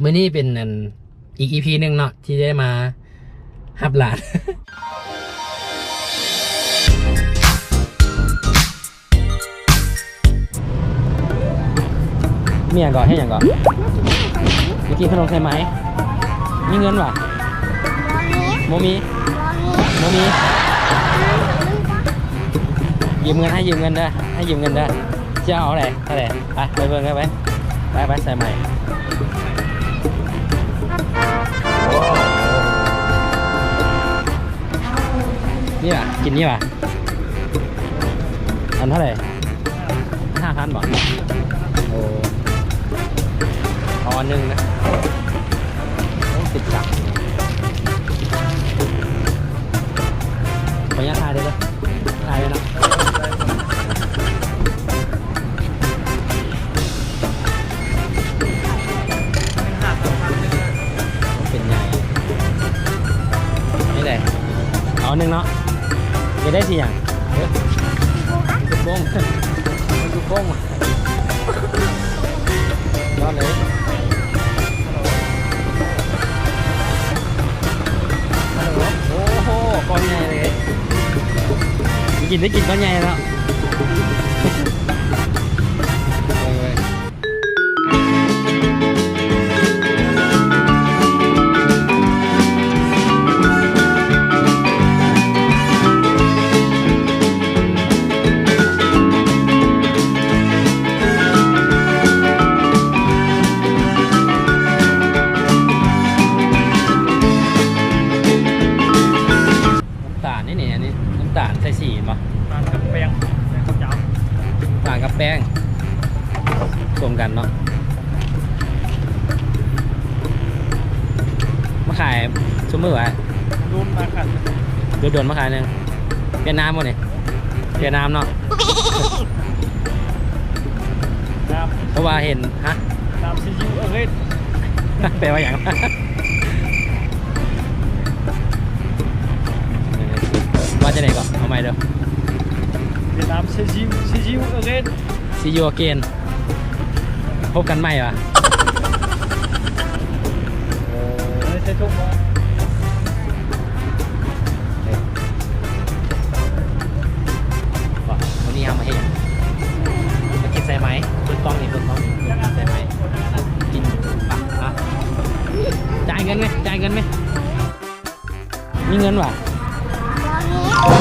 มื้อนี้เป็นอีก EP หนึ่งเนาะที่ได้มาฮับหลานมีอย่างก่อนให้อย่างก่อนเมื่อกี้ขนมใช่ไหมมีเงินวะโมมียืมเงินให้ยืมเงินเด้อจะเอาอะไรเท่าไหร่ไปเบิ่งกันไปใส่ใหม่นี่ว่ะกินนี่ว่ะอันเท่าไหร่5,000 บาทโอ้เอาอันหนึ่งนะติดจักขออนุญาตถ่ายได้เลยถ่ายเลยนะเป็นไงนี่แหละเอาหนึ่งเนาะจะได้สิอย่างลูกโป่งยอดเลยโอ้โหก้อนใหญ่เลยได้กินก้อนใหญ่แล้วใส่สีป่ะต่างกับแป้งรวมกันเนาะมาขายชั่วโมงวะโดนมาขายโดนมาขายนึงเวียดนามหมดเนี่ยเวียดนามเนาะเพราะว่าเห็นฮะตามซีอิ๊วเอ้ยแปลว่าอย่างว่าจะไหนก่อนเอาใหม่เด้อเวียดนามซีอิ๊วเกนพบกันใหม่วะใช่ทุกวันนี้ทำมาเองมากินใส่ไหมเปิดกล้องใส่ไหมกินปักอ่ะจ่ายเงินไหมมีเงินวะ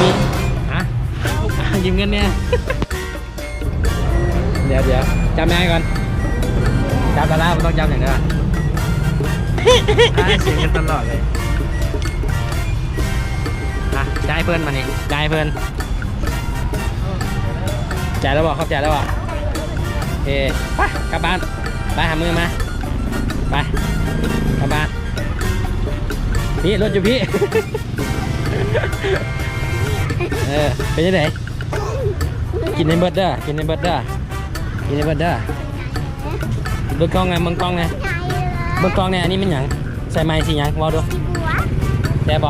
มียืมเงินเนี่ยเดี๋ยวจำยังไงก่อนจำกันแล้วมันต้องจำอย่างเดียวเสียงกันตลอดเลยจ่ายเพื่อนมานี่จ่ายเพื่อนจ่ายแล้วบอกเขาจ่ายแล้วบอกไปกลับบ้านไปหามือมาไปกลับบ้านพี่รถอยู่พี่เป็นยังไงกินในเบิร์ดเด้อเบิร์ดกล้องไงมึงกล้องไงอันนี้มันหยังใส่ไม้สิหยังวอดูแซ่บบ่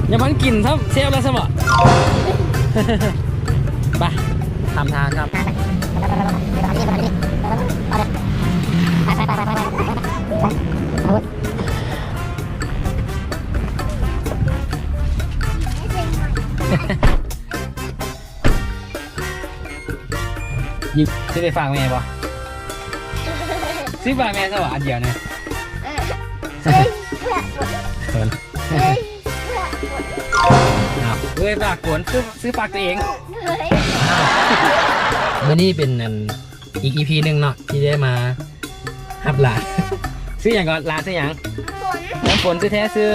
อย่ามันกินซะเซฟแล้วซะบ่ไปทำทางครับยิบซื้อไปฝากแม่ป่ะซื้อฝากแม่สวัสดีเดียวเนี่ยเขินฝากฝนซื้อฝากตัวเองวันนี้เป็นอีก EP หนึ่งเนาะที่ได้มาฮับหลานซื้ออย่างก่อนหลานซื้ออย่างน้ำฝนซื้อแท้ซื้อ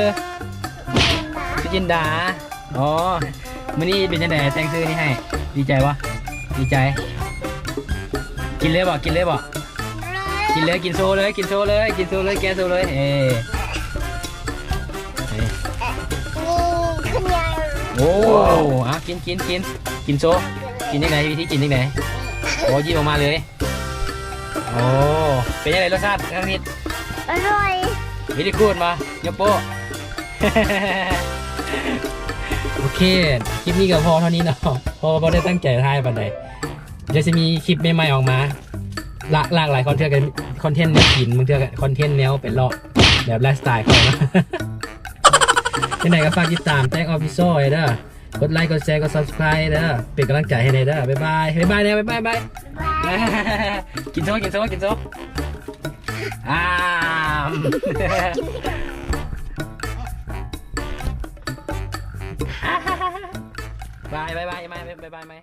จินดาอ๋อวันนี้เป็นยังไงแต่งซื้อนี่ให้ดีใจวะดีใจกินเลยบอกกินโซเลยแกโซเลยโอ้กินโซกินยังไงวิธีกินยังไงโอ้ยิ้มออกมาเลยโอ้เป็นยังไงรสชาติน้องนิดอร่อยวิธีกูดมายกโป้ โอเคคลิปนี้ก็พอเท่านี้เนาะพอได้ตั้งใจถ่ายปันใดเดี๋ยวจะมีคลิปใหม่ๆออกมาหลากหลายคอน คอนเทนต์แนวกินมึงเจอคอนเทนต์แนวเป็นเลาะแบบไลฟ์สไตล์เขานะ ที่ไหนก็ฝากติดตามแจ้งออฟฟิเชียลเด้อกดไลค์กดแชร์กด subscribe เด้อเป็นกำลังใจให้เด้อบ๊ายบายบ๊ายบายเนี่ยบ๊ายบายบ๊ายบายกินโซ่กินโซ่กินโซ่บายบายบายบายบายบาย